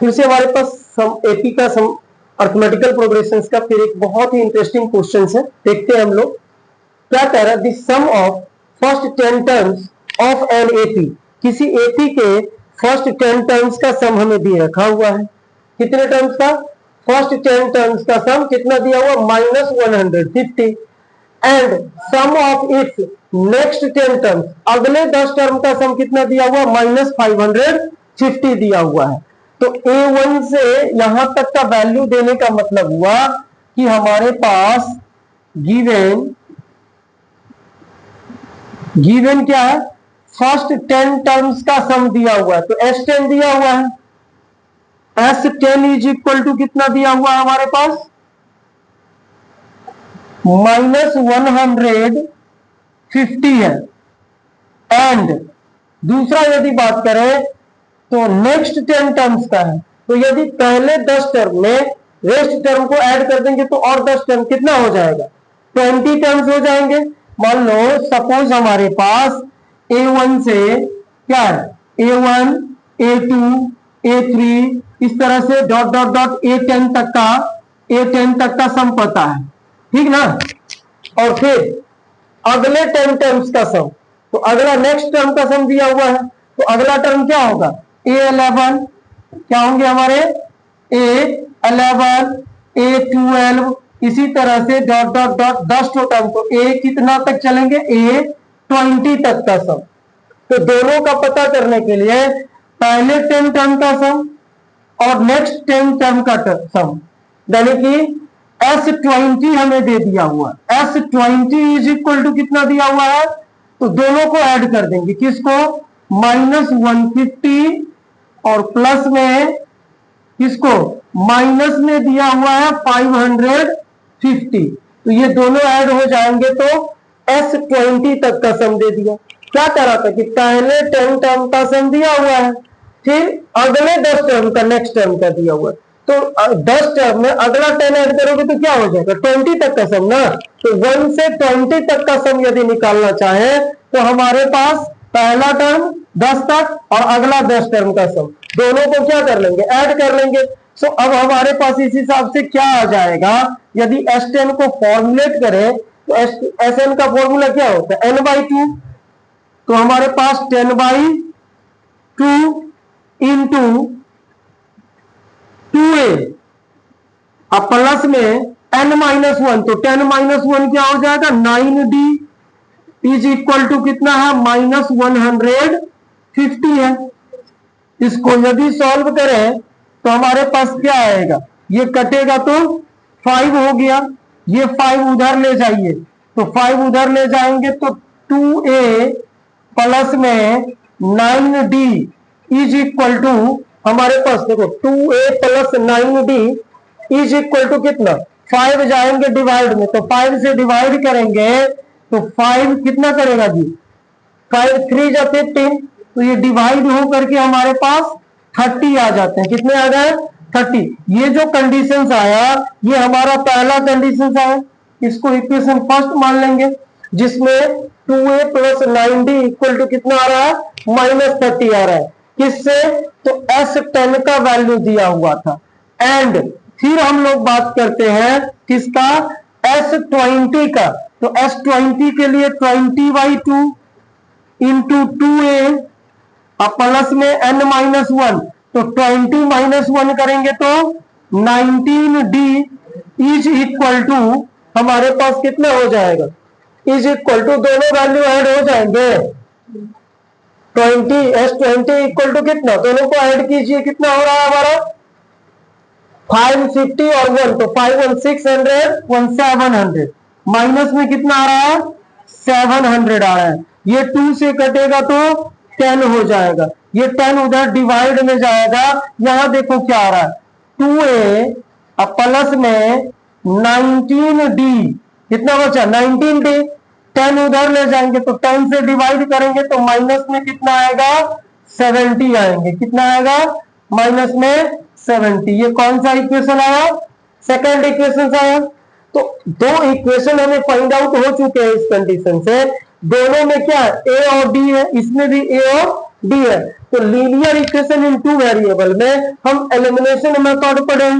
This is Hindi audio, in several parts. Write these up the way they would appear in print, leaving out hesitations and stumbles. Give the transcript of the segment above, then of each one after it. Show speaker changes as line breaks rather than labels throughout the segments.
फिर से हमारे पास सम एपी का सम अर्थमेटिकल प्रोग्रेशंस का फिर एक बहुत ही इंटरेस्टिंग क्वेश्चन है, देखते हैं हम लोग क्या कह रहा है। The sum of first 10 terms of an AP, किसी एपी के फर्स्ट 10 टर्म्स का सम हमें दिए रखा हुआ है। कितने टर्म्स का? फर्स्ट 10 टर्म्स का सम कितना दिया हुआ? -150। And sum of its next 10 terms, अगले 10 टर्म का सम कितना दिया हुआ? -550 दिया हुआ है। तो A1 से यहां तक का वैल्यू देने का मतलब हुआ कि हमारे पास गिवन क्या है? फर्स्ट 10 टर्म्स का सम दिया हुआ है। तो S10 दिया हुआ है। S10 इज इक्वल टू कितना दिया हुआ है हमारे पास? -150 है। एंड दूसरा यदि बात करें तो नेक्स्ट 10 टर्म्स का है। तो यदि पहले 10 टर्म में रेस्ट टर्म को ऐड कर देंगे तो और 10 टर्म कितना हो जाएगा? 20 टर्म्स हो जाएंगे। मान लो सपोज हमारे पास A1 से क्या है? A1, A2, A3 इस तरह से डॉट डॉट डॉट A10 तक का सम पता है, ठीक ना। और फिर अगले 10 टर्म्स का सम, तो अगला नेक्स्ट टर्म का सम दिया हुआ है। तो अगला टर्म क्या होगा? A11 क्या होंगे हमारे? A11, A12 इसी तरह से डॉट डॉट डॉट 10 टर्म। तो A कितना तक चलेंगे? A20 तक का सम। तो दोनों का पता करने के लिए पहले 10 टर्म का सम और नेक्स्ट 10 टर्म का सम, यानी कि S20 हमें दे दिया हुआ। S20 इज इक्वल टू कितना दिया हुआ है? तो दोनों को ऐड कर देंगे। किसको? -150 और प्लस में किसको? माइनस में दिया हुआ है 550। तो ये दोनों ऐड हो जाएंगे तो S20 तक का सम दे दिया। क्या करा था कि पहले 10 टर्म का सम दिया हुआ है, फिर अगले 10 टर्म का नेक्स्ट टर्म का दिया हुआ है। तो 10 टर्म में अगला 10 ऐड करोगे तो क्या हो जाएगा? 20 तक का सम ना। तो 1 से 20 तक का सम यदि निकालना चाहे तो हमारे पास पहला टर्म 10 तक और अगला 10 टर्म का सम, दोनों को क्या कर लेंगे? ऐड कर लेंगे। सो अब हमारे पास इस हिसाब से क्या आ जाएगा? यदि S10 को फॉर्मुलेट करें तो Sn का फॉर्मूला क्या होता है? n/2। तो हमारे पास 10/2 इंटू 2a अब प्लस में n-1। तो 10-1 क्या हो जाएगा? 9d इज इक्वल टू कितना है? -150 है। इसको यदि सॉल्व करें तो हमारे पास क्या आएगा? ये कटेगा तो 5 हो गया। ये 5 उधर ले जाइए, तो 5 उधर ले जाएंगे तो 2a प्लस में 9d इज इक्वल टू हमारे पास देखो 2a plus 9d is equal to कितना? 5 जाएंगे डिवाइड में, तो 5 से डिवाइड करेंगे तो 5 कितना करेगा जी? 5 3 जा 15। तो ये डिवाइड हो करके हमारे पास 30 आ जाते हैं। कितने आ गए? 30। ये जो कंडीशंस आया ये हमारा पहला कंडीशन आया, इसको इक्वेशन फर्स्ट मान लेंगे, जिसमें 2a plus 9d equal to कितना आ रहा है? -30 आ रहा है। किससे? तो S10 का वैल्यू दिया हुआ था। एंड फिर हम लोग बात करते हैं किसका? S20 का। तो S20 के लिए 20/2 इंटू 2a प्लस में n-1। तो 20-1 करेंगे तो 19d इज इक्वल टू हमारे पास कितना हो जाएगा? इज इक्वल टू दोनों वैल्यू ऐड हो जाएंगे। 20 इक्वल टू कितना? दोनों को ऐड कीजिए, कितना हो रहा है हमारा? 550 और 1, तो 5 1 600 1 700। माइनस में कितना आ रहा है? 700 आ रहा है। ये 2 से कटेगा तो 10 हो जाएगा। ये 10 उधर डिवाइड में जाएगा। यहां देखो क्या आ रहा है? 2a प्लस में 19d कितना बचा? 19d। 10 उधर ले जाएंगे तो 10 से डिवाइड करेंगे तो माइनस में कितना आएगा? 70 आएंगे। कितना आएगा? माइनस में 70। ये कौन सा इक्वेशन आया? सेकंड इक्वेशन आया। तो दो इक्वेशन हमें फाइंड आउट हो चुके हैं इस कंडीशन से। दोनों में क्या है? A और D है, इसमें भी A और डी है। तो linear equation in two variable में हम एलिमिनेशन मेथड पढ़े।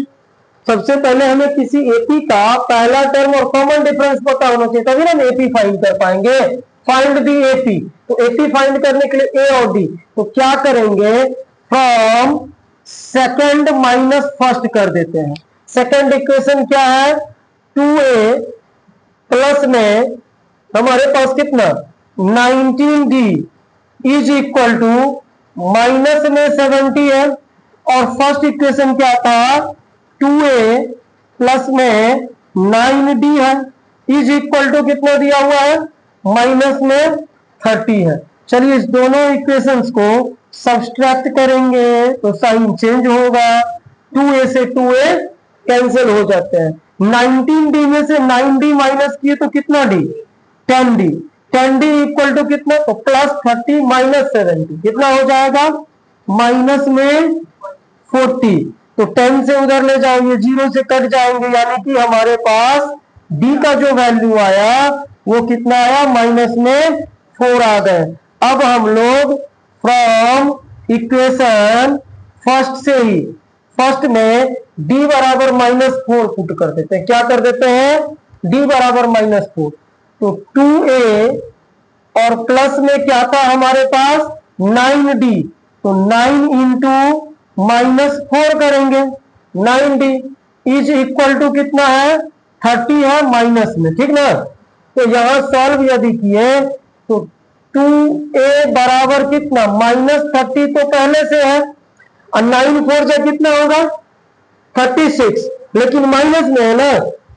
सबसे पहले हमें किसी एपी का पहला टर्म और कॉमन डिफरेंस पता होना चाहिए, तभी ना हम एपी फाइंड कर पाएंगे। फाइंड दी एपी, तो एपी फाइंड करने के लिए ए और डी, तो क्या करेंगे, फ्रॉम सेकंड माइनस फर्स्ट कर देते हैं। सेकंड इक्वेशन क्या है, 2a प्लस में हमारे पास कितना 19d is equal to minus में 70 है, और फर्स्ट इक्वेशन क्या था 2a प्लस में 9d है इज इक्वल टू कितना दिया हुआ है माइनस में 30 है। चलिए इस दोनों इक्वेशंस को सब्सट्रैक्ट करेंगे तो साइन चेंज होगा, 2a से 2a कैंसिल हो जाते हैं। 19d में से 9d माइनस किए तो कितना d 10d, 10d equal to कितना, तो प्लस 30 माइनस 70 कितना हो जाएगा माइनस में 40। तो 10 से उधर ले जाओ, ये 0 से कट जाएंगे, यानी कि हमारे पास d का जो वैल्यू आया वो कितना आया माइनस में 4 आ गए। अब हम लोग फ्रॉम इक्वेशन फर्स्ट से ही फर्स्ट में d बराबर -4 पुट कर देते हैं। क्या कर देते हैं, d बराबर -4, तो 2a और प्लस में क्या था हमारे पास 9d, तो 9 इंटू -4 करेंगे, 9d इज इक्वल टू कितना है 30 है माइनस में, ठीक ना। तो यहां सॉल्व यदि किए तो 2a बराबर कितना -30 तो पहले से है, और 9 4 से कितना होगा 36, लेकिन माइनस में है ना,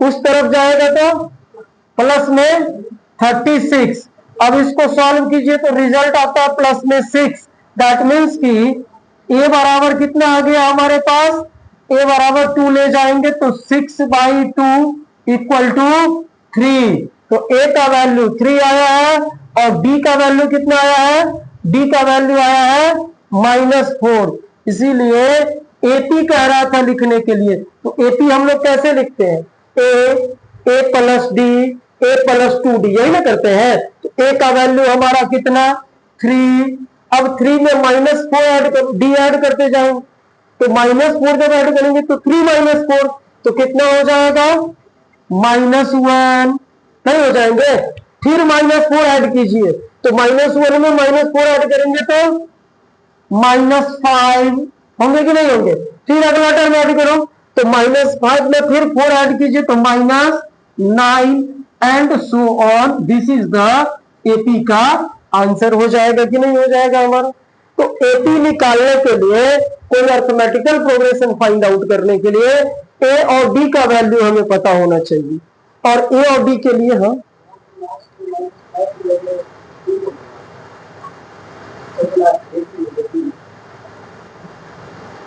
उस तरफ जाएगा तो प्लस में 36। अब इसको सॉल्व कीजिए तो रिजल्ट आता है प्लस में 6। दैट मीन्स कि a बराबर कितना आ गया हमारे पास, a बराबर 2 ले जाएंगे तो 6/2 इक्वल टू 3। तो a का वैल्यू 3 आया है और b का वैल्यू कितना आया है, d का वैल्यू आया है -4। इसीलिए AP कह रहा था लिखने के लिए, तो AP हम लोग कैसे लिखते हैं, a plus d a plus 2d, यही ना करते हैं। तो a का वैल्यू हमारा कितना 3, अब 3 में -4 ऐड कर, d ऐड करते जाओ, तो -4 जब ऐड करेंगे तो 3 - 4 तो कितना हो जाएगा -1, नहीं हो जाएंगे, फिर -4 ऐड कीजिए, तो -1 में -4 ऐड करेंगे तो -5 होंगे कि नहीं होंगे, फिर अगला टर्म ऐड करो तो -5 में फिर 4 ऐड कीजिए तो -9 and so on. This is the AP का आंसर हो जाएगा कि नहीं हो जाएगा हमारा। तो एपी निकालने के लिए, कोई अर्थमेटिकल प्रोग्रेशन फाइंड आउट करने के लिए ए और डी का वैल्यू हमें पता होना चाहिए, और ए और डी के लिए हम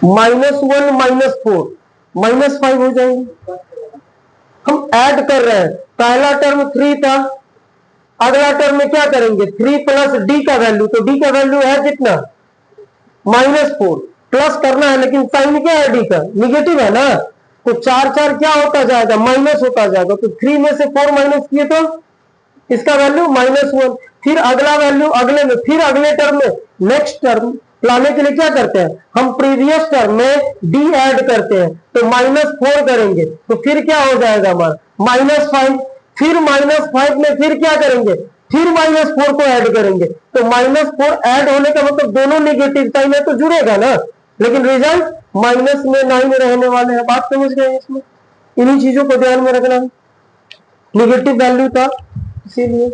-1 -4 -5 हो जाएंगे। हम ऐड कर रहे हैं, पहला टर्म 3 था, अगला टर्म में क्या करेंगे 3 प्लस डी का वैल्यू, तो डी का वैल्यू है कितना -4, प्लस करना है, लेकिन साइन क्या है डी का निगेटिव है ना, तो 4 4 क्या होता जाएगा माइनस होता जाएगा, तो 3 में से 4 माइनस किए तो इसका वैल्यू -1। फिर अगला वैल्यू अगले में, फिर अगले टर्म में, नेक्स्ट टर्म लाने के लिए क्या करते हैं हम प्रीवियस टर्म में डी ऐड करते हैं, तो -4 करेंगे तो फिर क्या हो जाएगा हमारा -5, फिर -5 में फिर क्या करेंगे, फिर -4 को ऐड करेंगे, तो -4 ऐड होने का मतलब दोनों नेगेटिव साइन है तो जुड़ेगा ना, लेकिन रिजल्ट माइनस में 9 रहने वाले हैं। बात समझ गए, इसमें इन्हीं चीजों को ध्यान में रखना, नेगेटिव वैल्यू था इसीलिए।